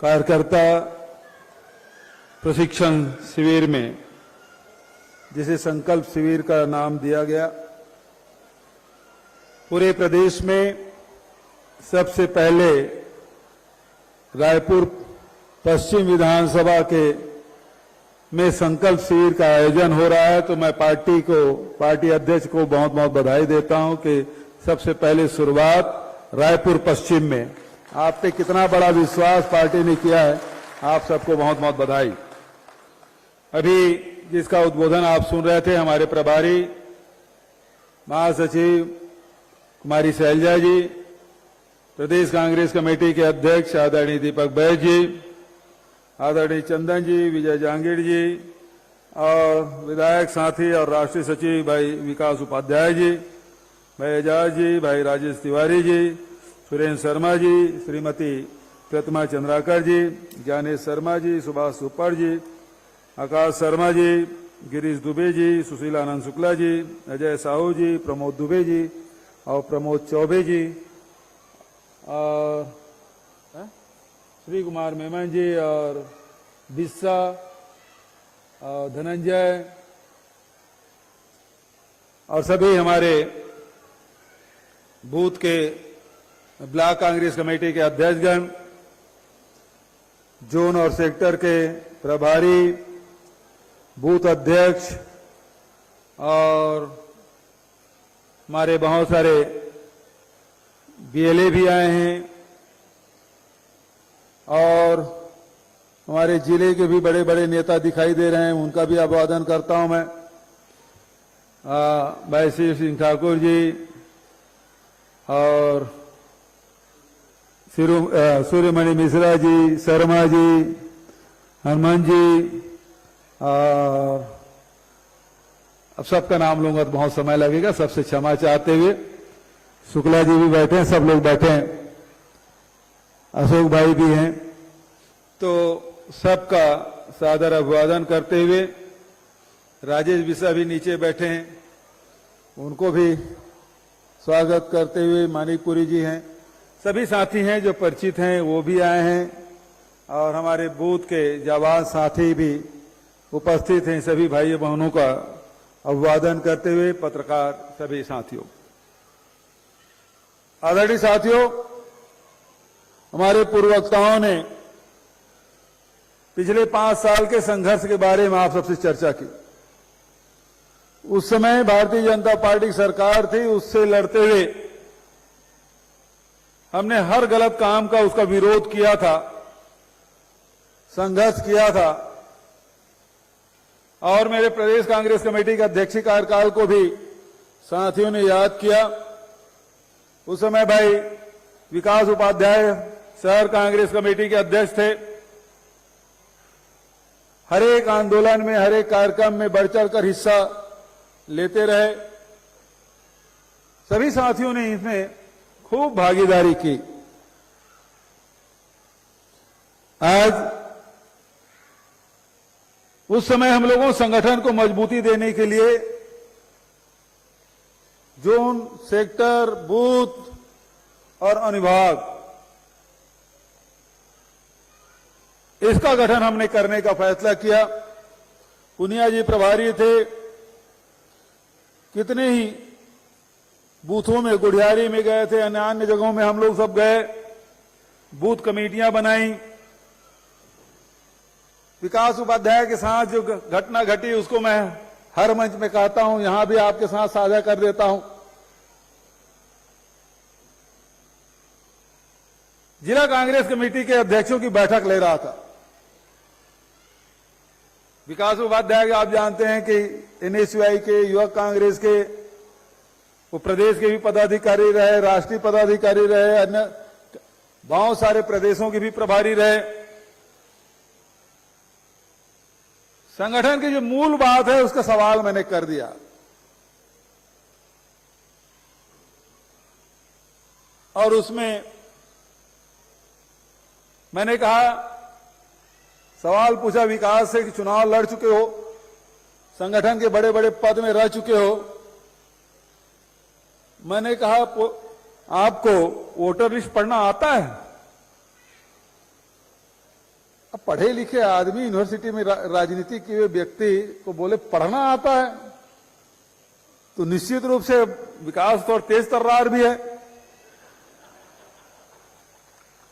कार्यकर्ता प्रशिक्षण शिविर में, जिसे संकल्प शिविर का नाम दिया गया, पूरे प्रदेश में सबसे पहले रायपुर पश्चिम विधानसभा के में संकल्प शिविर का आयोजन हो रहा है। तो मैं पार्टी अध्यक्ष को बहुत बहुत बधाई देता हूं कि सबसे पहले शुरुआत रायपुर पश्चिम में। आप पे कितना बड़ा विश्वास पार्टी ने किया है, आप सबको बहुत बहुत बधाई। अभी जिसका उद्बोधन आप सुन रहे थे, हमारे प्रभारी महासचिव कुमारी शैलजा जी, प्रदेश कांग्रेस कमेटी के अध्यक्ष आदरणीय दीपक बैज जी, आदरणीय चंदन जी, विजय जांगीर जी और विधायक साथी और राष्ट्रीय सचिव भाई विकास उपाध्याय जी, भाई एजाज जी, भाई राजेश तिवारी जी, सुरेंद्र शर्मा जी, श्रीमती प्रतिमा चंद्राकर जी, ज्ञानेश शर्मा जी, सुभाष सुपर जी, आकाश शर्मा जी, गिरीश दुबे जी, सुशील आनंद शुक्ला जी, अजय साहू जी, प्रमोद दुबे जी और प्रमोद चौबे जी और श्री कुमार मेमन जी और बिस्सा और धनंजय और सभी हमारे बूथ के ब्लॉक कांग्रेस कमेटी के अध्यक्षगण, जोन और सेक्टर के प्रभारी, बूथ अध्यक्ष और हमारे बहुत सारे बीएलए भी आए हैं और हमारे जिले के भी बड़े बड़े नेता दिखाई दे रहे हैं, उनका भी अभिवादन करता हूं मैं। भाई शिव सिंह ठाकुर जी और सूर्यमणि मिश्रा जी, शर्मा जी, हनुमान जी और अब सबका नाम लूंगा तो बहुत समय लगेगा, सबसे क्षमा चाहते हुए शुक्ला जी भी बैठे हैं, सब लोग बैठे हैं, अशोक भाई भी हैं, तो सबका सादर अभिवादन करते हुए राजेश बिस्सा भी नीचे बैठे हैं, उनको भी स्वागत करते हुए मानिकपुरी जी हैं, सभी साथी हैं जो परिचित हैं वो भी आए हैं और हमारे बूथ के जाबाज साथी भी उपस्थित हैं। सभी भाई बहनों का अभिवादन करते हुए पत्रकार सभी साथियों, आदरणीय साथियों, हमारे पूर्व वक्ताओं ने पिछले 5 साल के संघर्ष के बारे में आप सबसे चर्चा की। उस समय भारतीय जनता पार्टी की सरकार थी, उससे लड़ते हुए हमने हर गलत काम का उसका विरोध किया था, संघर्ष किया था और मेरे प्रदेश कांग्रेस कमेटी के अध्यक्षीय कार्यकाल को भी साथियों ने याद किया। उस समय भाई विकास उपाध्याय शहर कांग्रेस कमेटी के अध्यक्ष थे, हर एक आंदोलन में, हर एक कार्यक्रम में बढ़ चढ़कर हिस्सा लेते रहे। सभी साथियों ने इसमें खूब भागीदारी की। आज उस समय हम लोगों संगठन को मजबूती देने के लिए जोन, सेक्टर, बूथ और अनुभाग, इसका गठन हमने करने का फैसला किया। पुनिया जी प्रभारी थे, कितने ही बूथों में, गुढ़ियारी में गए थे, अन्य जगहों में हम लोग सब गए, बूथ कमेटियां बनाई। विकास उपाध्याय के साथ जो घटना घटी उसको मैं हर मंच में कहता हूं, यहां भी आपके साथ साझा कर देता हूं। जिला कांग्रेस कमेटी के अध्यक्षों की बैठक ले रहा था। विकास उपाध्याय आप जानते हैं कि एनएसयूआई के, युवक कांग्रेस के, वो प्रदेश के भी पदाधिकारी रहे, राष्ट्रीय पदाधिकारी रहे, अन्य बहुत सारे प्रदेशों के भी प्रभारी रहे। संगठन की जो मूल बात है उसका सवाल मैंने कर दिया और उसमें मैंने कहा, सवाल पूछा विकास से कि चुनाव लड़ चुके हो, संगठन के बड़े बड़े पद में रह चुके हो। मैंने कहा आपको वोटर लिस्ट पढ़ना आता है? पढ़े लिखे आदमी यूनिवर्सिटी में राजनीति किए हुए व्यक्ति को बोले पढ़ना आता है, तो निश्चित रूप से विकास तो तेज तर्रार भी है।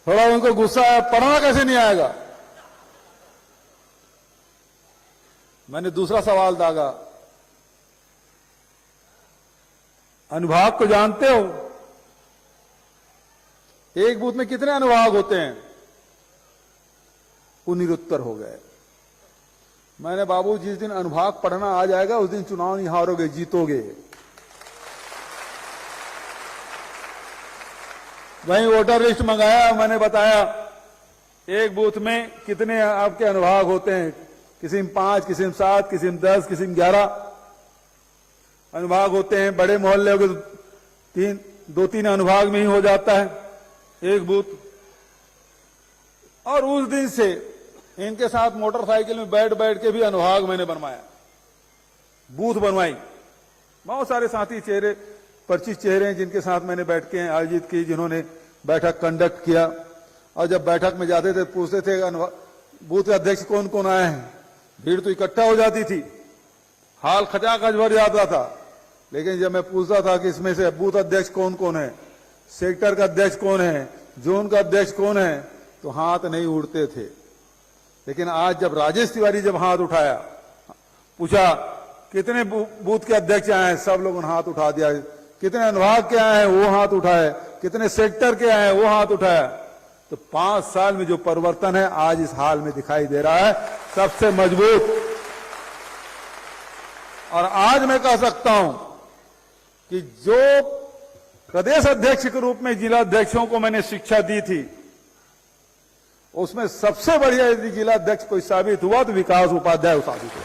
थोड़ा उनको गुस्सा है, पढ़ना कैसे नहीं आएगा। मैंने दूसरा सवाल दागा, अनुभाग को जानते हो? एक बूथ में कितने अनुभाग होते हैं? वो निरुत्तर हो गए। मैंने बाबू जिस दिन अनुभाग पढ़ना आ जाएगा उस दिन चुनाव नहीं हारोगे, जीतोगे। वहीं वोटर लिस्ट मंगाया, मैंने बताया एक बूथ में कितने आपके अनुभाग होते हैं, किसी में 5, किसी में 7, किसी में 10, किसी में 11 अनुभाग होते हैं। बड़े मोहल्ले के 2-3 अनुभाग में ही हो जाता है एक बूथ। और उस दिन से इनके साथ मोटरसाइकिल में बैठ बैठ के भी अनुभाग मैंने बनवाया, बूथ बनवाई। बहुत सारे साथी चेहरे, परिचित चेहरे हैं जिनके साथ मैंने बैठकें आयोजित की, जिन्होंने बैठक कंडक्ट किया। और जब बैठक में जाते थे पूछते थे बूथ के अध्यक्ष कौन कौन आए हैं, भीड़ तो इकट्ठा हो जाती थी, हाल खचाखच भर जाता था। लेकिन जब मैं पूछता था कि इसमें से बूथ अध्यक्ष कौन कौन है, सेक्टर का अध्यक्ष कौन है, जोन का अध्यक्ष कौन है, तो हाथ नहीं उड़ते थे। लेकिन आज जब राजेश तिवारी जब हाथ उठाया, पूछा कितने बूथ के अध्यक्ष आए हैं, सब लोगों ने हाथ उठा दिया। कितने अनुभाग के आए हैं, वो हाथ उठाए। कितने सेक्टर के आए हैं, वो हाथ उठाया। तो 5 साल में जो परिवर्तन है आज इस हाल में दिखाई दे रहा है, सबसे मजबूत। और आज मैं कह सकता हूं कि जो प्रदेश अध्यक्ष के रूप में जिला अध्यक्षों को मैंने शिक्षा दी थी, उसमें सबसे बढ़िया यदि जिला अध्यक्ष कोई साबित हुआ तो विकास उपाध्याय साबित हुआ।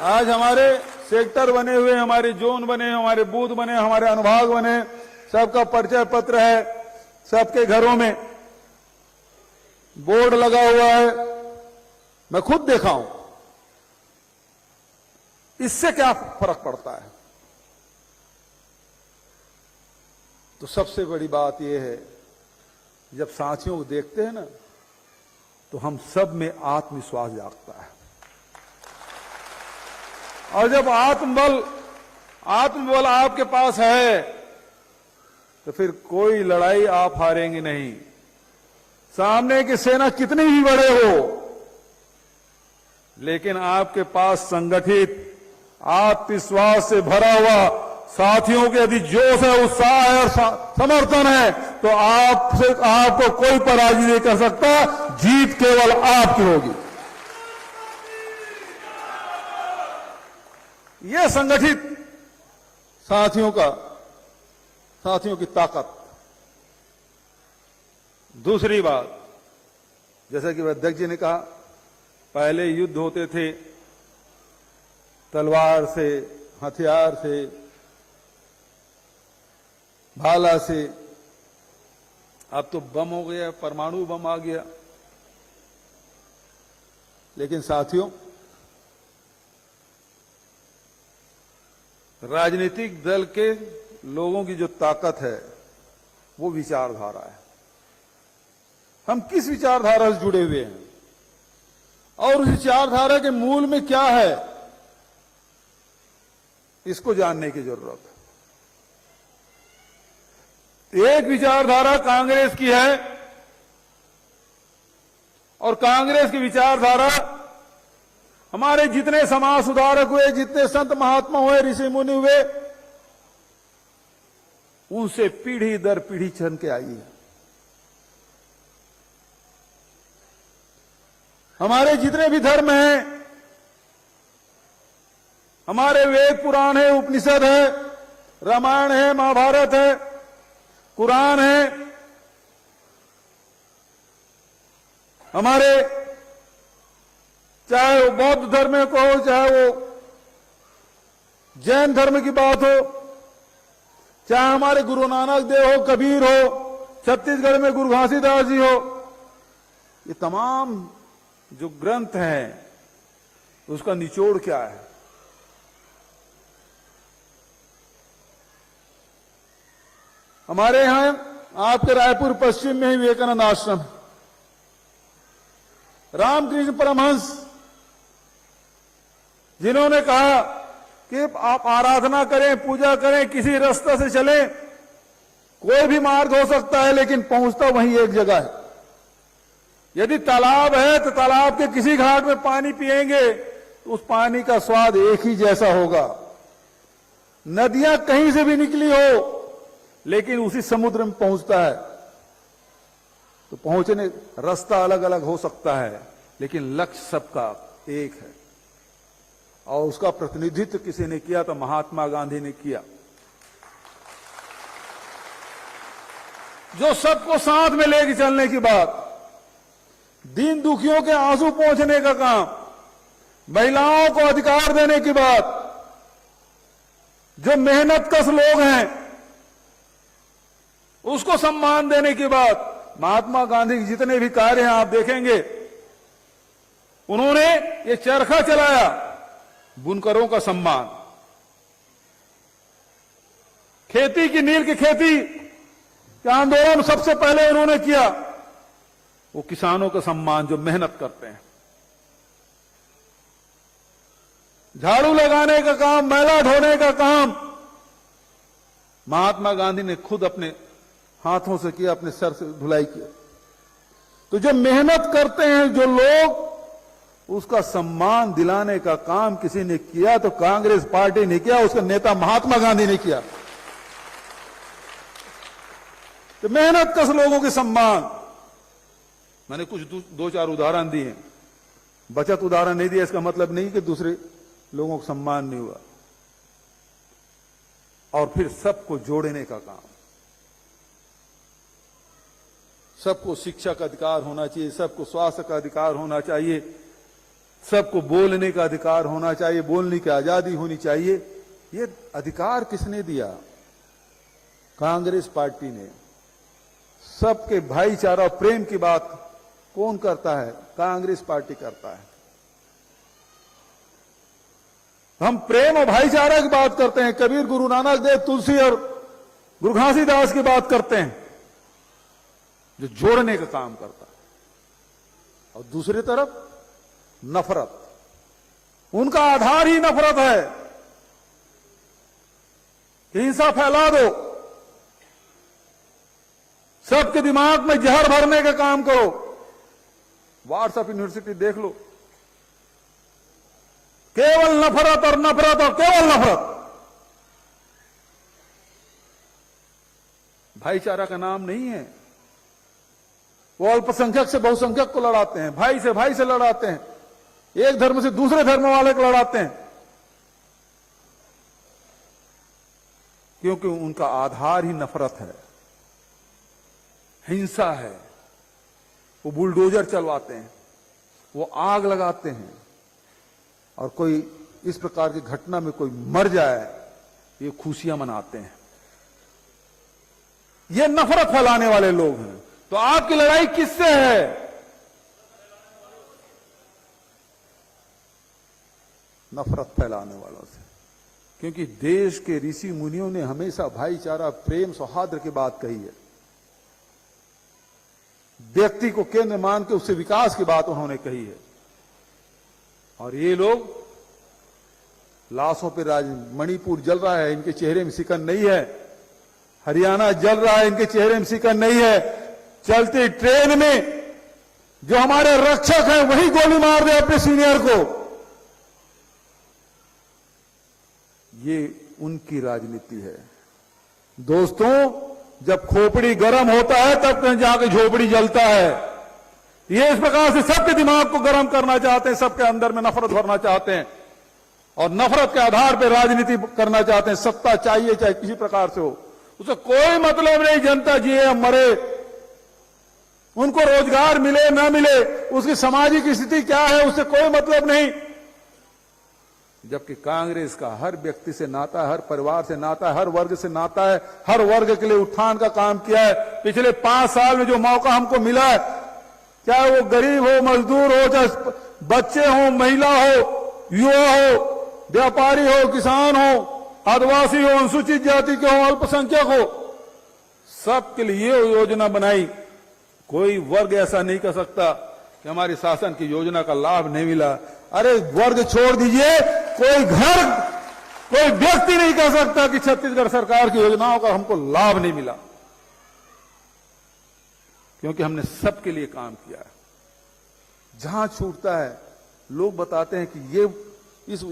आज हमारे सेक्टर बने हुए, हमारे जोन बने, हमारे बूथ बने, हमारे अनुभाग बने, सबका परिचय पत्र है, सबके घरों में बोर्ड लगा हुआ है। मैं खुद देखा हूं। इससे क्या फर्क पड़ता है? तो सबसे बड़ी बात यह है, जब साथियों को देखते हैं ना, तो हम सब में आत्मविश्वास जागता है। और जब आत्मबल आपके पास है, तो फिर कोई लड़ाई आप हारेंगे नहीं। सामने की सेना कितनी भी बड़े हो, लेकिन आपके पास संगठित आत्मविश्वास से भरा हुआ साथियों के यदि जोश है, उत्साह है और समर्थन है, तो आपको कोई पराजित नहीं कर सकता। जीत केवल आपकी होगी। यह संगठित साथियों की ताकत। दूसरी बात, जैसा कि अध्यक्ष जी ने कहा, पहले युद्ध होते थे तलवार से, हथियार से, भाला से। अब तो बम हो गया, परमाणु बम आ गया। लेकिन साथियों, राजनीतिक दल के लोगों की जो ताकत है वो विचारधारा है। हम किस विचारधारा से जुड़े हुए हैं और उस विचारधारा के मूल में क्या है, इसको जानने की जरूरत है। एक विचारधारा कांग्रेस की है और कांग्रेस की विचारधारा हमारे जितने समाज सुधारक हुए, जितने संत महात्मा हुए, ऋषि मुनि हुए, उनसे पीढ़ी दर पीढ़ी चल के आई है। हमारे जितने भी धर्म हैं, हमारे वेद पुराण है, उपनिषद है, रामायण है, महाभारत है, कुरान है, हमारे चाहे वो बौद्ध धर्म को हो, चाहे वो जैन धर्म की बात हो, चाहे हमारे गुरु नानक देव हो, कबीर हो, छत्तीसगढ़ में गुरु घासीदास जी हो, ये तमाम जो ग्रंथ हैं उसका निचोड़ क्या है? हमारे यहां आपके रायपुर पश्चिम में ही विवेकानंद आश्रम, रामकृष्ण परमहंस, जिन्होंने कहा कि आप आराधना करें, पूजा करें, किसी रास्ते से चलें, कोई भी मार्ग हो सकता है लेकिन पहुंचता वहीं एक जगह है। यदि तालाब है तो तालाब के किसी घाट में पानी पिएंगे तो उस पानी का स्वाद एक ही जैसा होगा। नदियां कहीं से भी निकली हो लेकिन उसी समुद्र में पहुंचता है। तो पहुंचने रास्ता अलग अलग हो सकता है लेकिन लक्ष्य सबका एक है। और उसका प्रतिनिधित्व किसी ने किया तो महात्मा गांधी ने किया, जो सबको साथ में लेके चलने की बात, दीन दुखियों के आंसू पहुंचने का काम, महिलाओं को अधिकार देने की बात, जो मेहनतकश लोग हैं उसको सम्मान देने की बात। महात्मा गांधी के जितने भी कार्य हैं आप देखेंगे, उन्होंने ये चरखा चलाया, बुनकरों का सम्मान, खेती की नील की खेती का आंदोलन सबसे पहले उन्होंने किया, वो किसानों का सम्मान जो मेहनत करते हैं। झाड़ू लगाने का काम, मैला ढोने का काम महात्मा गांधी ने खुद अपने हाथों से किया, अपने सर से धुलाई किया। तो जो मेहनत करते हैं जो लोग, उसका सम्मान दिलाने का काम किसी ने किया तो कांग्रेस पार्टी ने किया, उसका नेता महात्मा गांधी ने किया। तो मेहनत कश लोगों के सम्मान, मैंने कुछ दो चार उदाहरण दिए, बचत उदाहरण नहीं दिया, इसका मतलब नहीं कि दूसरे लोगों को सम्मान नहीं हुआ। और फिर सबको जोड़ने का काम, सबको शिक्षा का अधिकार होना चाहिए, सबको स्वास्थ्य का अधिकार होना चाहिए, सबको बोलने का अधिकार होना चाहिए, बोलने की आजादी होनी चाहिए। ये अधिकार किसने दिया? कांग्रेस पार्टी ने। सबके भाईचारा और प्रेम की बात कौन करता है? कांग्रेस पार्टी करता है। हम प्रेम और भाईचारा की बात करते हैं, कबीर, गुरु नानक देव, तुलसी और गुरु घासीदास की बात करते हैं, जो जोड़ने का काम करता है। और दूसरी तरफ नफरत, उनका आधार ही नफरत है। हिंसा फैला दो, सबके दिमाग में जहर भरने का काम करो। व्हाट्सएप यूनिवर्सिटी देख लो, केवल नफरत और नफरत और केवल नफरत। भाईचारा का नाम नहीं है। वो अल्पसंख्यक से बहुसंख्यक को लड़ाते हैं, भाई से लड़ाते हैं, एक धर्म से दूसरे धर्म वाले को लड़ाते हैं, क्योंकि उनका आधार ही नफरत है, हिंसा है। वो बुलडोजर चलवाते हैं, वो आग लगाते हैं, और कोई इस प्रकार की घटना में कोई मर जाए, ये खुशियां मनाते हैं। ये नफरत फैलाने वाले लोग हैं। तो आपकी लड़ाई किससे है? नफरत फैलाने वालों से। क्योंकि देश के ऋषि मुनियों ने हमेशा भाईचारा, प्रेम, सौहार्द की बात कही है। व्यक्ति को केंद्र मान के उससे विकास की बात उन्होंने कही है। और ये लोग लाशों पे राज, मणिपुर जल रहा है, इनके चेहरे में सिकन नहीं है। हरियाणा जल रहा है, इनके चेहरे में सिकन नहीं है। चलती ट्रेन में जो हमारे रक्षक हैं वही गोली मार दे अपने सीनियर को। ये उनकी राजनीति है। दोस्तों, जब खोपड़ी गर्म होता है तब कहीं जाके झोपड़ी जलता है। ये इस प्रकार से सबके दिमाग को गर्म करना चाहते हैं, सबके अंदर में नफरत भरना चाहते हैं और नफरत के आधार पर राजनीति करना चाहते हैं। सत्ता चाहिए चाहे किसी प्रकार से हो, उससे कोई मतलब नहीं जनता जिए या मरे, उनको रोजगार मिले ना मिले, उसकी सामाजिक स्थिति क्या है उससे कोई मतलब नहीं। जबकि कांग्रेस का हर व्यक्ति से नाता है, हर परिवार से नाता है, हर वर्ग से नाता है, हर वर्ग के लिए उत्थान का काम किया है। पिछले 5 साल में जो मौका हमको मिला है, चाहे वो गरीब हो, मजदूर हो, चाहे बच्चे हो, महिला हो, युवा हो, व्यापारी हो, किसान हो, आदिवासी हो, अनुसूचित जाति के हो, अल्पसंख्यक हो, सबके लिए ये योजना बनाई। कोई वर्ग ऐसा नहीं कर सकता कि हमारी शासन की योजना का लाभ नहीं मिला। अरे वर्ग छोड़ दीजिए, कोई घर, कोई व्यक्ति नहीं कह सकता कि छत्तीसगढ़ सरकार की योजनाओं का हमको लाभ नहीं मिला, क्योंकि हमने सबके लिए काम किया है। जहां छूटता है, लोग बताते हैं कि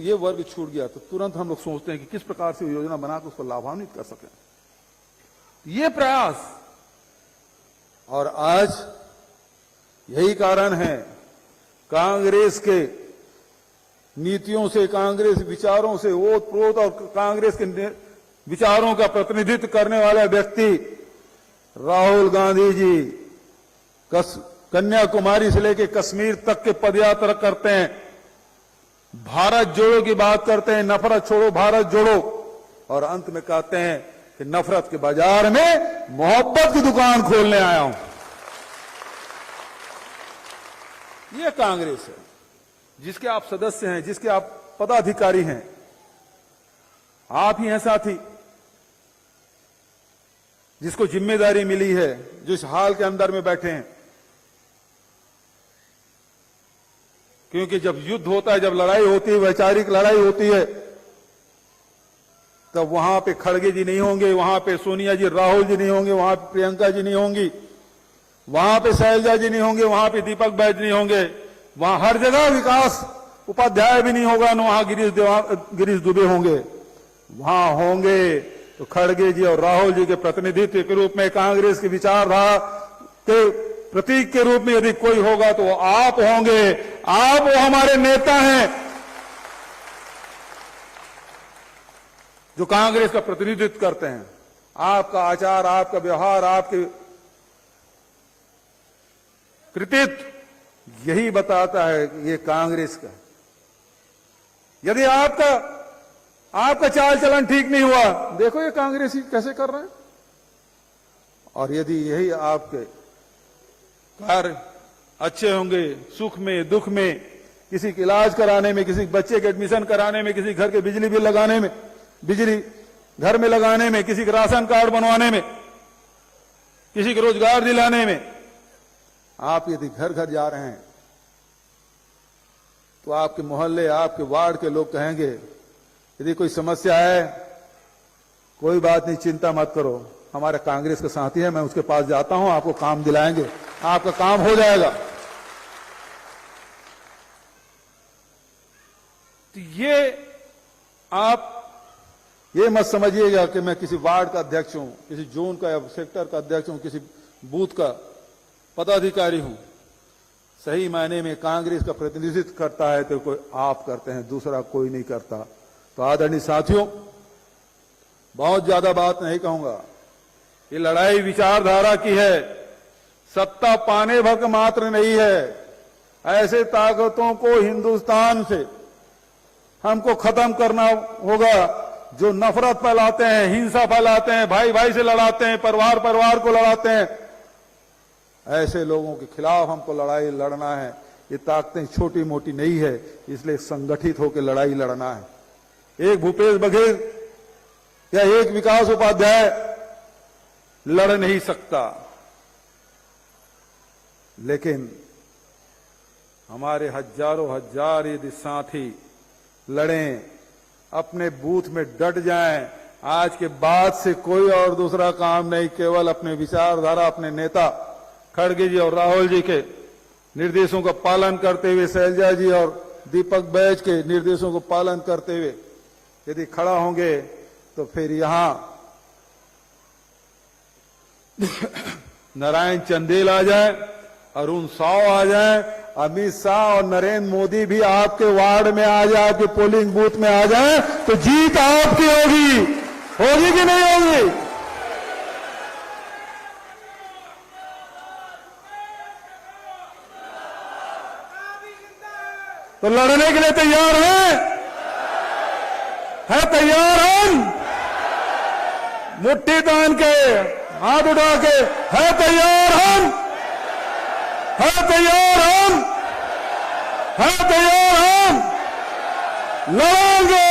ये वर्ग छूट गया, तो तुरंत हम लोग सोचते हैं कि किस प्रकार से योजना बनाकर उसको लाभान्वित कर सकें। ये प्रयास, और आज यही कारण है कांग्रेस के नीतियों से, कांग्रेस विचारों से ओत प्रोत और कांग्रेस के विचारों का प्रतिनिधित्व करने वाला व्यक्ति राहुल गांधी जी कन्याकुमारी से लेकर कश्मीर तक के पदयात्रा करते हैं, भारत जोड़ो की बात करते हैं, नफरत छोड़ो भारत जोड़ो, और अंत में कहते हैं कि नफरत के बाजार में मोहब्बत की दुकान खोलने आया हूं। यह कांग्रेस है जिसके आप सदस्य हैं, जिसके आप पदाधिकारी हैं। आप ही हैं साथी जिसको जिम्मेदारी मिली है, जो इस हाल के अंदर में बैठे हैं। क्योंकि जब युद्ध होता है, जब लड़ाई होती है, वैचारिक लड़ाई होती है, तब वहां पे खड़गे जी नहीं होंगे, वहां पे सोनिया जी, राहुल जी नहीं होंगे, वहां पे प्रियंका जी नहीं होंगी, वहां पे शैलजा जी नहीं होंगे, वहां पे दीपक बैज नहीं होंगे, वहां हर जगह विकास उपाध्याय भी नहीं होगा, न वहां गिरीश दुबे होंगे। वहां होंगे तो खड़गे जी और राहुल जी के प्रतिनिधित्व के रूप में, कांग्रेस की विचारधारा के प्रतीक के रूप में यदि कोई होगा तो वो आप होंगे। आप वो हमारे नेता हैं जो कांग्रेस का प्रतिनिधित्व करते हैं। आपका आचार, आपका व्यवहार, आपके कृतित्व यही बताता है कि ये कांग्रेस का। यदि आपका चाल चलन ठीक नहीं हुआ, देखो ये कांग्रेसी कैसे कर रहे हैं। और यदि यही आपके कार्य अच्छे होंगे, सुख में दुख में, किसी के इलाज कराने में, किसी बच्चे के एडमिशन कराने में, किसी घर के बिजली बिल लगाने में, बिजली घर में लगाने में, किसी के राशन कार्ड बनवाने में, किसी को रोजगार दिलाने में, आप यदि घर घर जा रहे हैं तो आपके मोहल्ले, आपके वार्ड के लोग कहेंगे यदि कोई समस्या है, कोई बात नहीं, चिंता मत करो, हमारे कांग्रेस के साथी है, मैं उसके पास जाता हूं, आपको काम दिलाएंगे, आपका काम हो जाएगा। तो ये मत समझिएगा कि मैं किसी वार्ड का अध्यक्ष हूं, किसी जोन का या सेक्टर का अध्यक्ष हूं, किसी बूथ का पदाधिकारी हूं। सही मायने में कांग्रेस का प्रतिनिधित्व करता है तो कोई आप करते हैं, दूसरा कोई नहीं करता। तो आदरणीय साथियों, बहुत ज्यादा बात नहीं कहूंगा। ये लड़ाई विचारधारा की है, सत्ता पाने भर मात्र नहीं है। ऐसे ताकतों को हिंदुस्तान से हमको खत्म करना होगा जो नफरत फैलाते हैं, हिंसा फैलाते हैं, भाई भाई से लड़ाते हैं, परिवार परिवार को लड़ाते हैं। ऐसे लोगों के खिलाफ हमको लड़ाई लड़ना है। ये ताकतें छोटी मोटी नहीं है, इसलिए संगठित होकर लड़ाई लड़ना है। एक भूपेश बघेल या एक विकास उपाध्याय लड़ नहीं सकता, लेकिन हमारे हजारों हजार यदि साथी लड़ें, अपने बूथ में डट जाएं, आज के बाद से कोई और दूसरा काम नहीं, केवल अपने विचारधारा, अपने नेता खड़गे जी और राहुल जी के निर्देशों का पालन करते हुए, शैलजा जी और दीपक बैज के निर्देशों को पालन करते हुए यदि खड़ा होंगे तो फिर यहां नारायण चंदेल आ जाए, अरुण साव आ जाए, अमित शाह और नरेंद्र मोदी भी आपके वार्ड में आ जाए, आपके पोलिंग बूथ में आ जाए, तो जीत आपकी होगी कि नहीं होगी? तो लड़ने के लिए तैयार हैं? है तैयार हम? मुट्ठी तान के, हाथ उठा के, है तैयार हम? है तैयार हम? है तैयार हम? लड़ेंगे,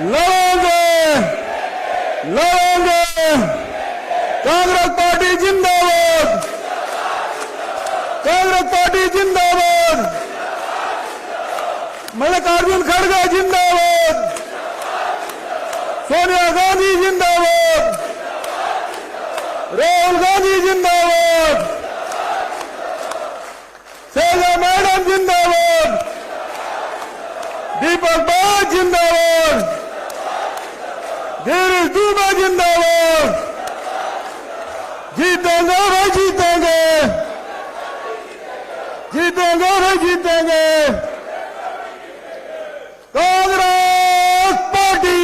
लड़ेंगे, लड़ेंगे, कांग्रेस पार्टी जिंदाबाद, कांग्रेस पार्टी जिंदाबाद, मल्लिकार्जुन खड़गे जिंदाबाद, सोनिया गांधी जिंदाबाद, राहुल गांधी जिंदाबाद, सहजा मैडम जिंदाबाद, दीपक बाग जिंदाबाद, गिरीश दुबे जिंदाबाद, जीतेंगे भाई जीतेंगे, जीतेंगे भाई जीतेंगे, कांग्रेस पार्टी।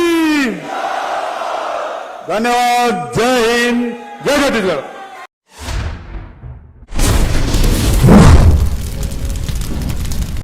धन्यवाद। जय हिंद, जय छत्तीसगढ़।